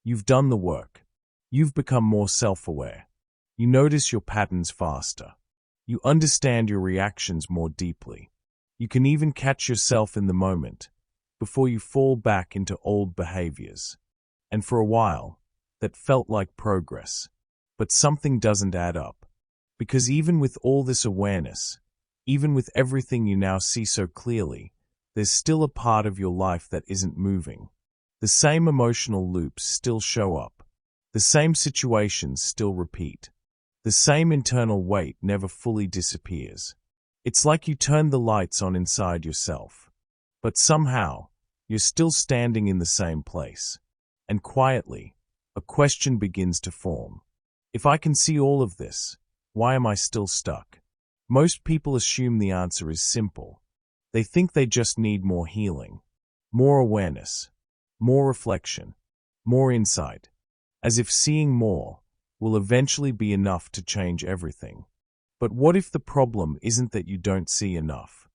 You've done the work. You've become more self-aware. You notice your patterns faster. You understand your reactions more deeply. You can even catch yourself in the moment before you fall back into old behaviors. And for a while, that felt like progress. But something doesn't add up. Because even with all this awareness, even with everything you now see so clearly, there's still a part of your life that isn't moving. The same emotional loops still show up. The same situations still repeat. The same internal weight never fully disappears. It's like you turned the lights on inside yourself. But somehow, you're still standing in the same place. And quietly, a question begins to form. If I can see all of this, why am I still stuck? Most people assume the answer is simple. They think they just need more healing, more awareness, more reflection, more insight, as if seeing more will eventually be enough to change everything. But what if the problem isn't that you don't see enough,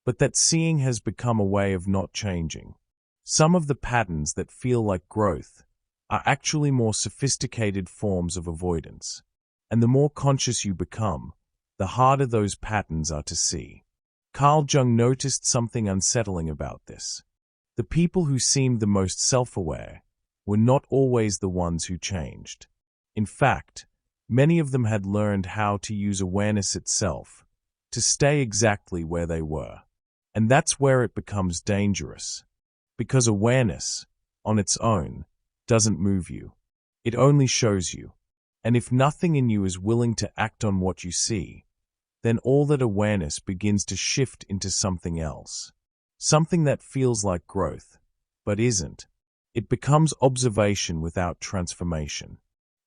but that seeing has become a way of not changing? Some of the patterns that feel like growth are actually more sophisticated forms of avoidance. And the more conscious you become, the harder those patterns are to see. Carl Jung noticed something unsettling about this. The people who seemed the most self-aware were not always the ones who changed. In fact, many of them had learned how to use awareness itself to stay exactly where they were. And that's where it becomes dangerous. Because awareness, on its own, doesn't move you. It only shows you. And if nothing in you is willing to act on what you see, then all that awareness begins to shift into something else. Something that feels like growth, but isn't. It becomes observation without transformation,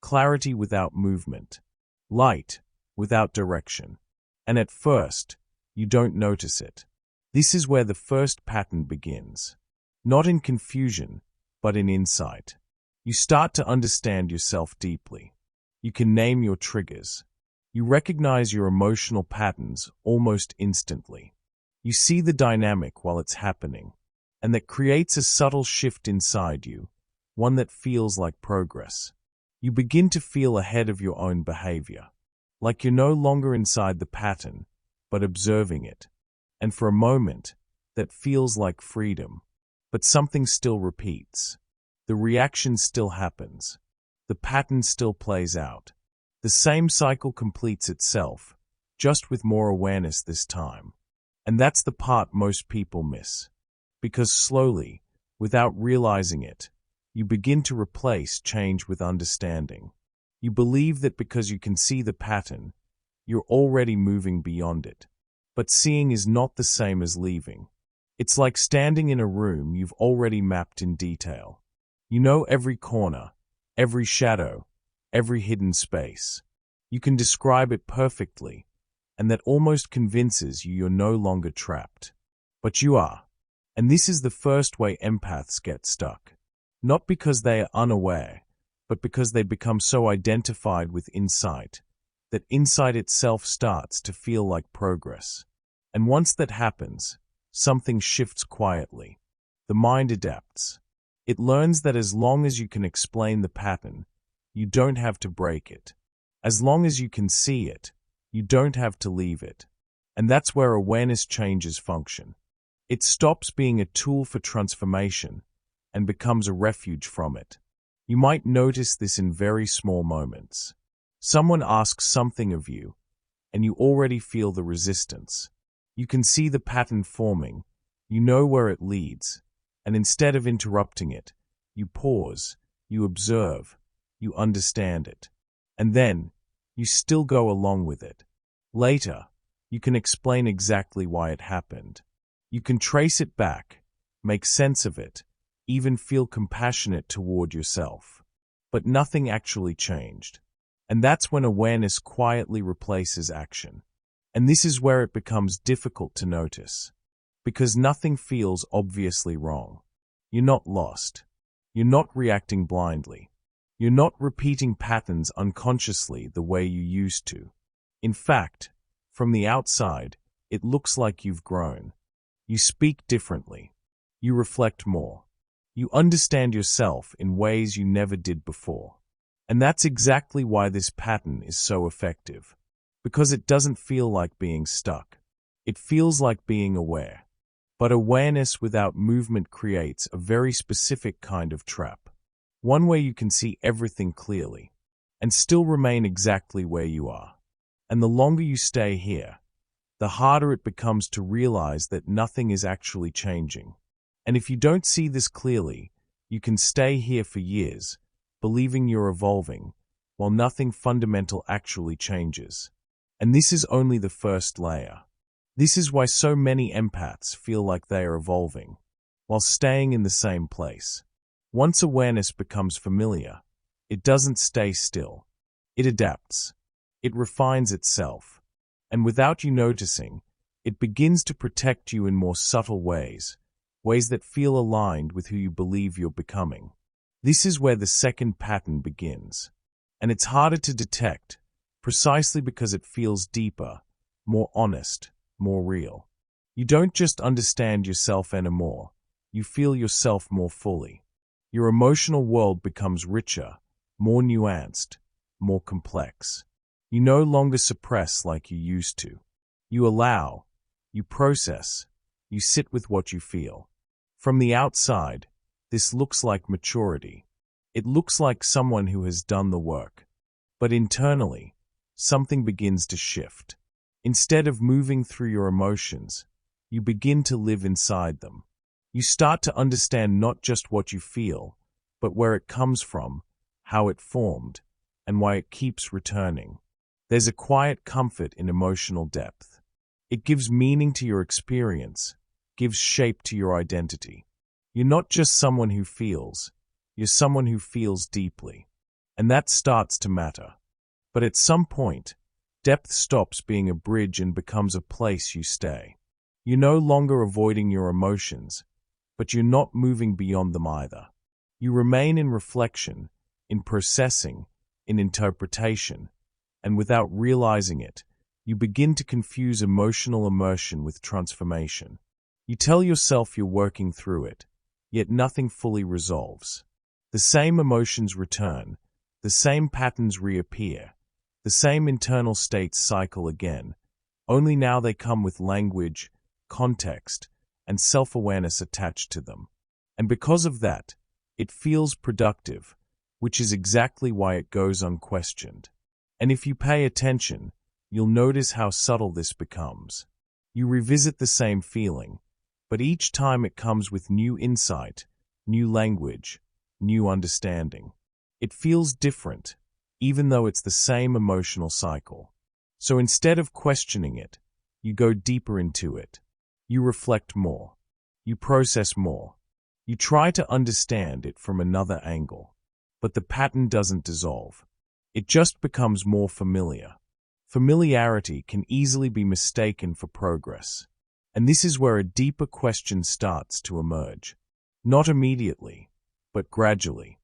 clarity without movement, light without direction. And at first, you don't notice it. This is where the first pattern begins. Not in confusion, but in insight. You start to understand yourself deeply. You can name your triggers. You recognize your emotional patterns almost instantly. You see the dynamic while it's happening, and that creates a subtle shift inside you, one that feels like progress. You begin to feel ahead of your own behavior, like you're no longer inside the pattern, but observing it. And for a moment, that feels like freedom. But something still repeats. The reaction still happens. The pattern still plays out. The same cycle completes itself, just with more awareness this time. And that's the part most people miss. Because slowly, without realizing it, you begin to replace change with understanding. You believe that because you can see the pattern, you're already moving beyond it. But seeing is not the same as leaving. It's like standing in a room you've already mapped in detail. You know every corner, every shadow, every hidden space. You can describe it perfectly, and that almost convinces you you're no longer trapped. But you are. And this is the first way empaths get stuck. Not because they are unaware, but because they become so identified with insight, that insight itself starts to feel like progress. And once that happens, something shifts quietly. The mind adapts. It learns that as long as you can explain the pattern, you don't have to break it. As long as you can see it, you don't have to leave it. And that's where awareness changes function. It stops being a tool for transformation and becomes a refuge from it. You might notice this in very small moments. Someone asks something of you, and you already feel the resistance. You can see the pattern forming, you know where it leads, and instead of interrupting it, you pause, you observe, you understand it. And then, you still go along with it. Later, you can explain exactly why it happened. You can trace it back, make sense of it, even feel compassionate toward yourself. But nothing actually changed. And that's when awareness quietly replaces action. And this is where it becomes difficult to notice. Because nothing feels obviously wrong. You're not lost. You're not reacting blindly. You're not repeating patterns unconsciously the way you used to. In fact, from the outside, it looks like you've grown. You speak differently. You reflect more. You understand yourself in ways you never did before. And that's exactly why this pattern is so effective. Because it doesn't feel like being stuck. It feels like being aware. But awareness without movement creates a very specific kind of trap. One where you can see everything clearly and still remain exactly where you are. And the longer you stay here, the harder it becomes to realize that nothing is actually changing. And if you don't see this clearly, you can stay here for years, believing you're evolving, while nothing fundamental actually changes. And this is only the first layer. This is why so many empaths feel like they are evolving, while staying in the same place. Once awareness becomes familiar, it doesn't stay still. It adapts. It refines itself. And without you noticing, it begins to protect you in more subtle ways, ways that feel aligned with who you believe you're becoming. This is where the second pattern begins. And it's harder to detect, precisely because it feels deeper, more honest, more real. You don't just understand yourself anymore, you feel yourself more fully. Your emotional world becomes richer, more nuanced, more complex. You no longer suppress like you used to. You allow, you process, you sit with what you feel. From the outside, this looks like maturity. It looks like someone who has done the work. But internally, something begins to shift. Instead of moving through your emotions, you begin to live inside them. You start to understand not just what you feel, but where it comes from, how it formed, and why it keeps returning. There's a quiet comfort in emotional depth. It gives meaning to your experience, gives shape to your identity. You're not just someone who feels, you're someone who feels deeply. And that starts to matter. But at some point, depth stops being a bridge and becomes a place you stay. You're no longer avoiding your emotions, but you're not moving beyond them either. You remain in reflection, in processing, in interpretation, and without realizing it, you begin to confuse emotional immersion with transformation. You tell yourself you're working through it, yet nothing fully resolves. The same emotions return, the same patterns reappear, the same internal states cycle again, only now they come with language, context, and self-awareness attached to them. And because of that, it feels productive, which is exactly why it goes unquestioned. And if you pay attention, you'll notice how subtle this becomes. You revisit the same feeling, but each time it comes with new insight, new language, new understanding. It feels different, even though it's the same emotional cycle. So instead of questioning it, you go deeper into it. You reflect more. You process more. You try to understand it from another angle. But the pattern doesn't dissolve. It just becomes more familiar. Familiarity can easily be mistaken for progress. And this is where a deeper question starts to emerge. Not immediately, but gradually.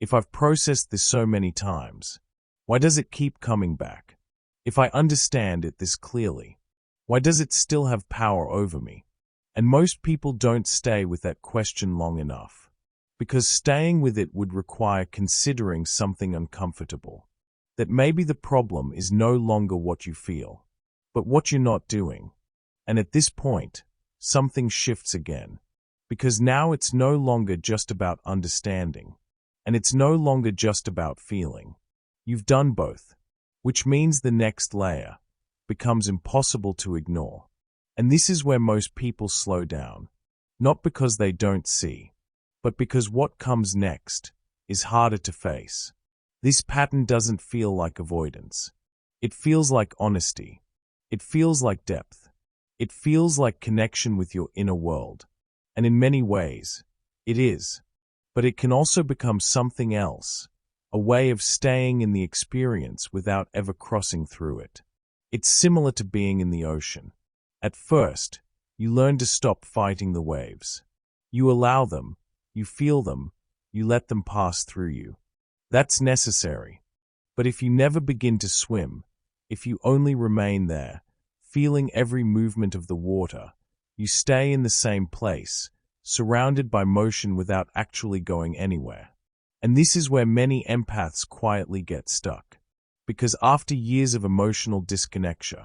If I've processed this so many times, why does it keep coming back? If I understand it this clearly, why does it still have power over me? And most people don't stay with that question long enough, because staying with it would require considering something uncomfortable. That maybe the problem is no longer what you feel, but what you're not doing. And at this point, something shifts again, because now it's no longer just about understanding, and it's no longer just about feeling. You've done both, which means the next layer becomes impossible to ignore. And this is where most people slow down, not because they don't see, but because what comes next is harder to face. This pattern doesn't feel like avoidance. It feels like honesty. It feels like depth. It feels like connection with your inner world. And in many ways, it is. But it can also become something else, a way of staying in the experience without ever crossing through it. It's similar to being in the ocean. At first, you learn to stop fighting the waves. You allow them, you feel them, you let them pass through you. That's necessary. But if you never begin to swim, if you only remain there, feeling every movement of the water, you stay in the same place, surrounded by motion without actually going anywhere. And this is where many empaths quietly get stuck. Because after years of emotional disconnection,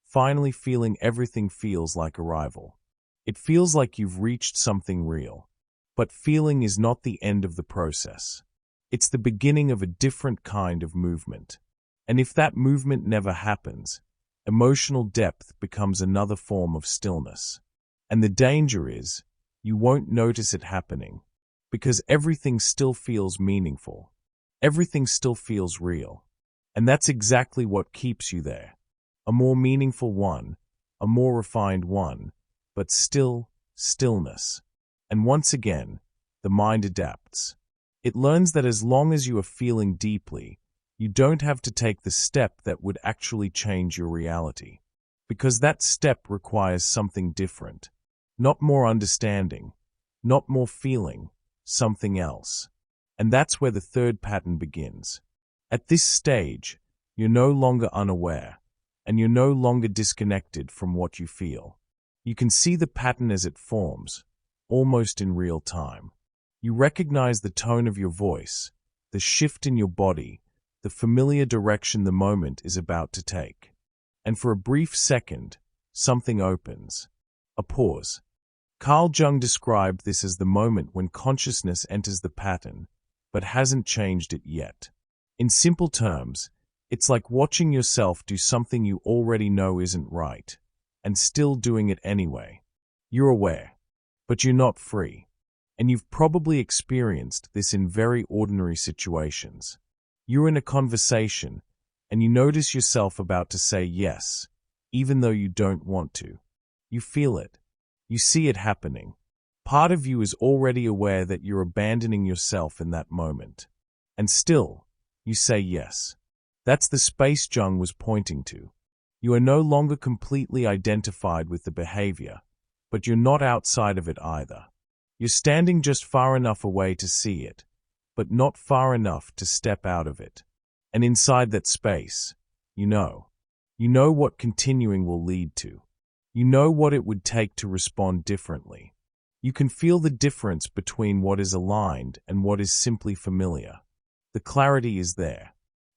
finally feeling everything feels like arrival. It feels like you've reached something real. But feeling is not the end of the process. It's the beginning of a different kind of movement. And if that movement never happens, emotional depth becomes another form of stillness. And the danger is, you won't notice it happening. Because everything still feels meaningful. Everything still feels real. And that's exactly what keeps you there. A more meaningful one, a more refined one, but still stillness. And once again, the mind adapts. It learns that as long as you are feeling deeply, you don't have to take the step that would actually change your reality. Because that step requires something different. Not more understanding, not more feeling, something else. And that's where the third pattern begins. At this stage, you're no longer unaware, and you're no longer disconnected from what you feel. You can see the pattern as it forms, almost in real time. You recognize the tone of your voice, the shift in your body, the familiar direction the moment is about to take. And for a brief second, something opens. A pause. Carl Jung described this as the moment when consciousness enters the pattern, but hasn't changed it yet. In simple terms, it's like watching yourself do something you already know isn't right, and still doing it anyway. You're aware, but you're not free. And you've probably experienced this in very ordinary situations. You're in a conversation, and you notice yourself about to say yes, even though you don't want to. You feel it. You see it happening. Part of you is already aware that you're abandoning yourself in that moment. And still, you say yes. That's the space Jung was pointing to. You are no longer completely identified with the behavior, but you're not outside of it either. You're standing just far enough away to see it, but not far enough to step out of it. And inside that space, you know what continuing will lead to. You know what it would take to respond differently. You can feel the difference between what is aligned and what is simply familiar. The clarity is there,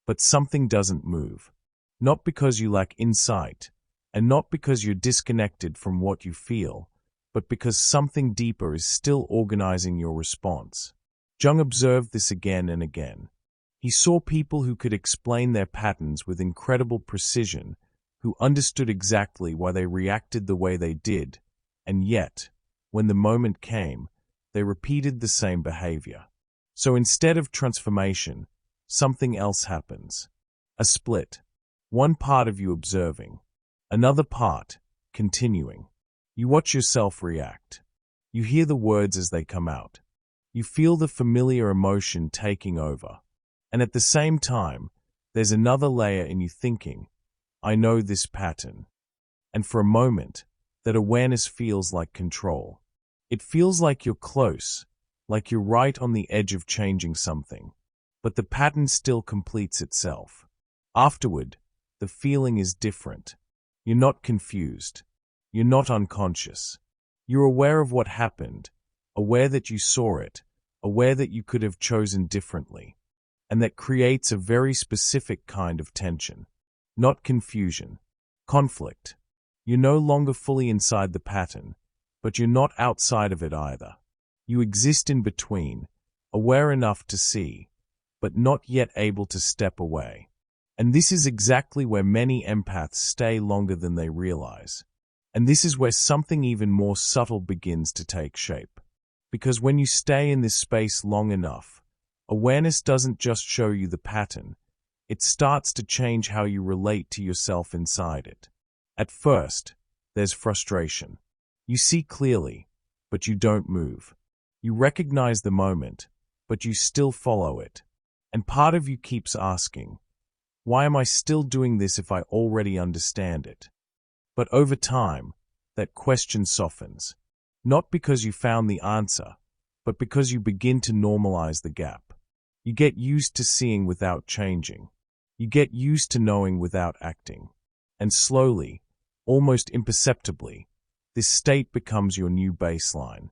but something doesn't move. Not because you lack insight, and not because you're disconnected from what you feel, but because something deeper is still organizing your response. Jung observed this again and again. He saw people who could explain their patterns with incredible precision, who understood exactly why they reacted the way they did, and yet, when the moment came, they repeated the same behavior. So instead of transformation, something else happens. A split. One part of you observing, another part continuing. You watch yourself react. You hear the words as they come out. You feel the familiar emotion taking over. And at the same time, there's another layer in you thinking, I know this pattern. And for a moment, that awareness feels like control. It feels like you're close, like you're right on the edge of changing something. But the pattern still completes itself. Afterward, the feeling is different. You're not confused. You're not unconscious. You're aware of what happened, aware that you saw it, aware that you could have chosen differently. And that creates a very specific kind of tension. Not confusion. Conflict. You're no longer fully inside the pattern, but you're not outside of it either. You exist in between, aware enough to see, but not yet able to step away. And this is exactly where many empaths stay longer than they realize. And this is where something even more subtle begins to take shape. Because when you stay in this space long enough, awareness doesn't just show you the pattern, it starts to change how you relate to yourself inside it. At first, there's frustration. You see clearly, but you don't move. You recognize the moment, but you still follow it. And part of you keeps asking, why am I still doing this if I already understand it? But over time, that question softens. Not because you found the answer, but because you begin to normalize the gap. You get used to seeing without changing. You get used to knowing without acting. And slowly, almost imperceptibly, this state becomes your new baseline.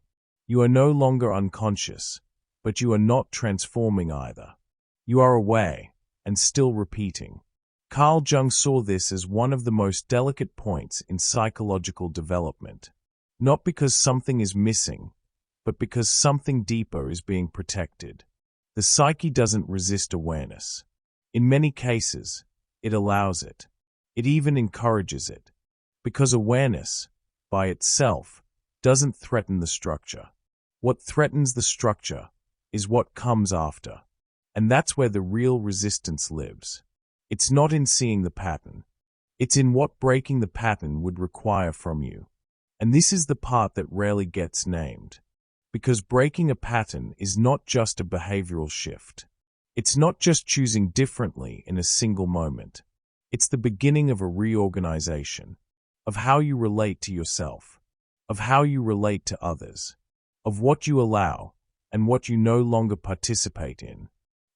You are no longer unconscious, but you are not transforming either. You are aware and still repeating. Carl Jung saw this as one of the most delicate points in psychological development, not because something is missing, but because something deeper is being protected. The psyche doesn't resist awareness. In many cases, it allows it. It even encourages it. Because awareness, by itself, doesn't threaten the structure. What threatens the structure is what comes after. And that's where the real resistance lives. It's not in seeing the pattern. It's in what breaking the pattern would require from you. And this is the part that rarely gets named. Because breaking a pattern is not just a behavioral shift. It's not just choosing differently in a single moment. It's the beginning of a reorganization, of how you relate to yourself, of how you relate to others, of what you allow and what you no longer participate in.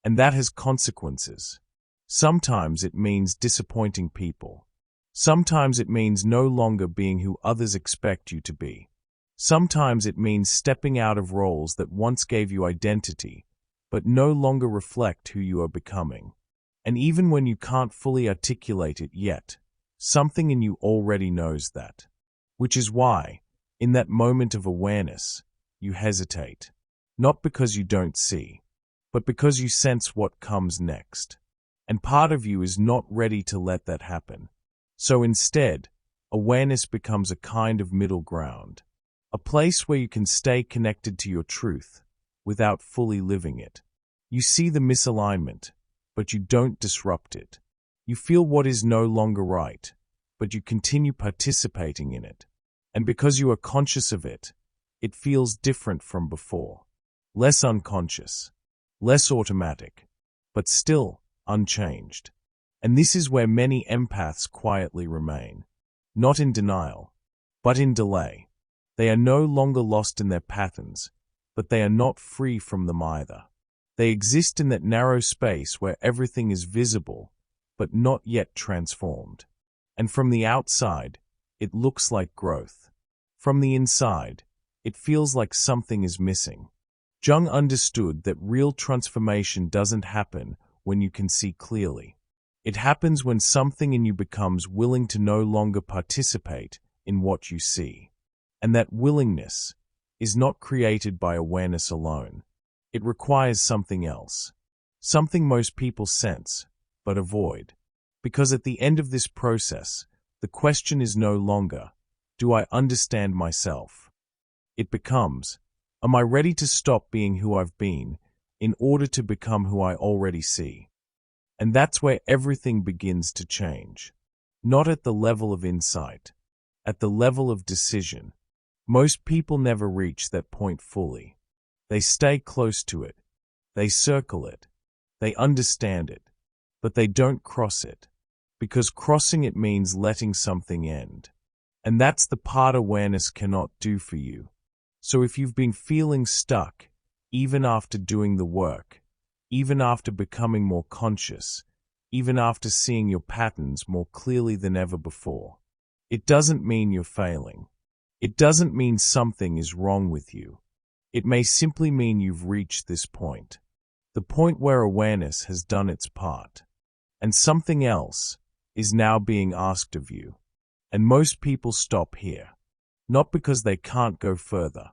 And that has consequences. Sometimes it means disappointing people. Sometimes it means no longer being who others expect you to be. Sometimes it means stepping out of roles that once gave you identity, but no longer reflect who you are becoming. And even when you can't fully articulate it yet, something in you already knows that. Which is why, in that moment of awareness, you hesitate. Not because you don't see, but because you sense what comes next. And part of you is not ready to let that happen. So instead, awareness becomes a kind of middle ground. A place where you can stay connected to your truth without fully living it. You see the misalignment, but you don't disrupt it. You feel what is no longer right, but you continue participating in it. And because you are conscious of it, it feels different from before. Less unconscious, less automatic, but still unchanged. And this is where many empaths quietly remain. Not in denial, but in delay. They are no longer lost in their patterns, but they are not free from them either. They exist in that narrow space where everything is visible, but not yet transformed. And from the outside, it looks like growth. From the inside, it feels like something is missing. Jung understood that real transformation doesn't happen when you can see clearly. It happens when something in you becomes willing to no longer participate in what you see. And that willingness is not created by awareness alone. It requires something else. Something most people sense, but avoid. Because at the end of this process, the question is no longer, do I understand myself? It becomes, am I ready to stop being who I've been in order to become who I already see? And that's where everything begins to change. Not at the level of insight, at the level of decision. Most people never reach that point fully. They stay close to it. They circle it. They understand it. But they don't cross it. Because crossing it means letting something end. And that's the part awareness cannot do for you. So if you've been feeling stuck, even after doing the work, even after becoming more conscious, even after seeing your patterns more clearly than ever before, it doesn't mean you're failing. It doesn't mean something is wrong with you. It may simply mean you've reached this point. The point where awareness has done its part. And something else is now being asked of you. And most people stop here. Not because they can't go further,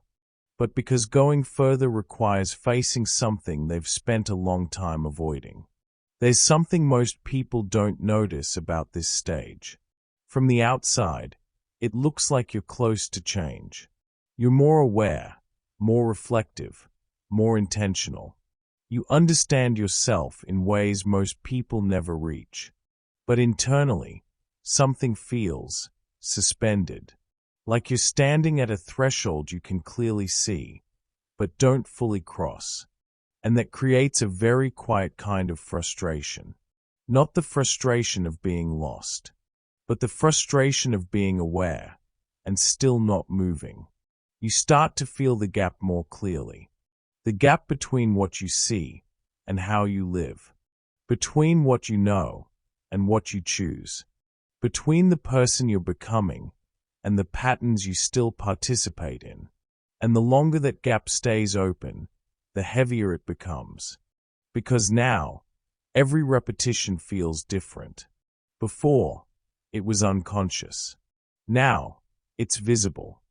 but because going further requires facing something they've spent a long time avoiding. There's something most people don't notice about this stage. From the outside, it looks like you're close to change. You're more aware, more reflective, more intentional. You understand yourself in ways most people never reach. But internally, something feels suspended. Like you're standing at a threshold you can clearly see, but don't fully cross. And that creates a very quiet kind of frustration. Not the frustration of being lost, but the frustration of being aware and still not moving. You start to feel the gap more clearly. The gap between what you see and how you live. Between what you know and what you choose. Between the person you're becoming and the patterns you still participate in. And the longer that gap stays open, the heavier it becomes. Because now, every repetition feels different. Before, it was unconscious. Now, it's visible.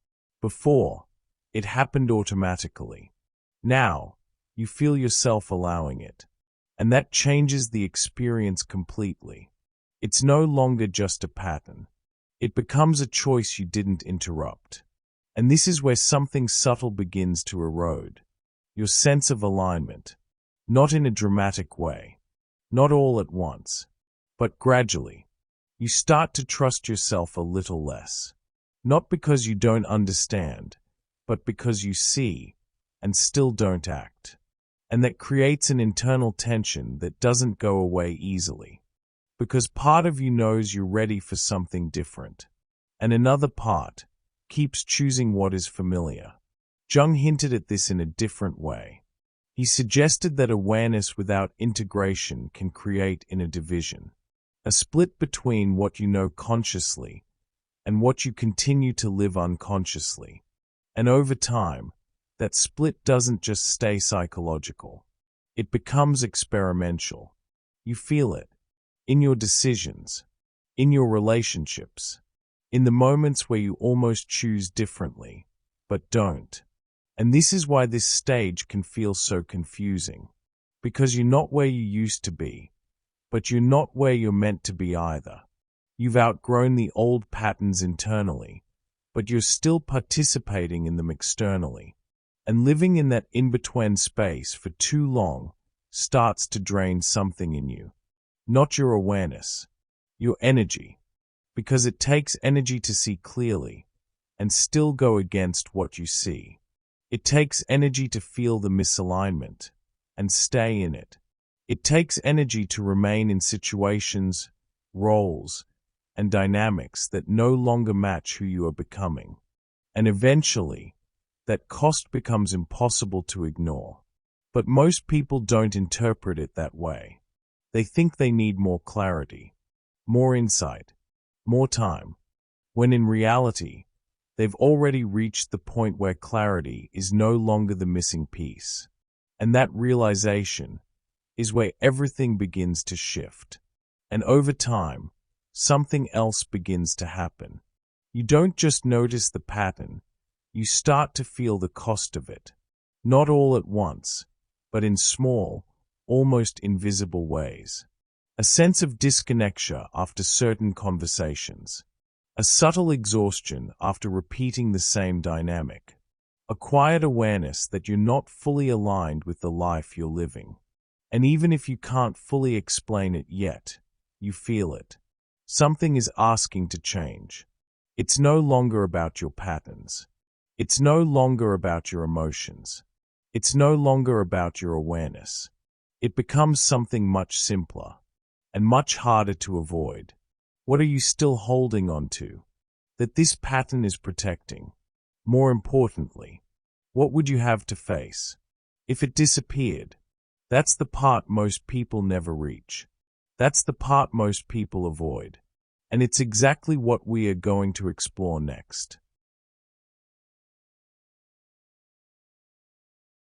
Before, it happened automatically. Now, you feel yourself allowing it. And that changes the experience completely. It's no longer just a pattern. It becomes a choice you didn't interrupt. And this is where something subtle begins to erode. Your sense of alignment. Not in a dramatic way. Not all at once. But gradually. You start to trust yourself a little less. Not because you don't understand, but because you see and still don't act. And that creates an internal tension that doesn't go away easily. Because part of you knows you're ready for something different. And another part keeps choosing what is familiar. Jung hinted at this in a different way. He suggested that awareness without integration can create inner division. A split between what you know consciously and what you continue to live unconsciously. And over time, that split doesn't just stay psychological. It becomes experimental. You feel it. In your decisions. In your relationships. In the moments where you almost choose differently, but don't. And this is why this stage can feel so confusing. Because you're not where you used to be, but you're not where you're meant to be either. You've outgrown the old patterns internally, but you're still participating in them externally. And living in that in-between space for too long starts to drain something in you. Not your awareness, your energy. Because it takes energy to see clearly and still go against what you see. It takes energy to feel the misalignment and stay in it. It takes energy to remain in situations, roles, and dynamics that no longer match who you are becoming. And eventually, that cost becomes impossible to ignore. But most people don't interpret it that way. They think they need more clarity, more insight, more time, when in reality, they've already reached the point where clarity is no longer the missing piece. And that realization is where everything begins to shift. And over time, something else begins to happen. You don't just notice the pattern, you start to feel the cost of it. Not all at once, but in small, almost invisible ways. A sense of disconnection after certain conversations. A subtle exhaustion after repeating the same dynamic. A quiet awareness that you're not fully aligned with the life you're living. And even if you can't fully explain it yet, you feel it. Something is asking to change. It's no longer about your patterns. It's no longer about your emotions. It's no longer about your awareness. It becomes something much simpler and much harder to avoid. What are you still holding on to that this pattern is protecting? More importantly, what would you have to face if it disappeared? That's the part most people never reach. That's the part most people avoid. And it's exactly what we are going to explore next.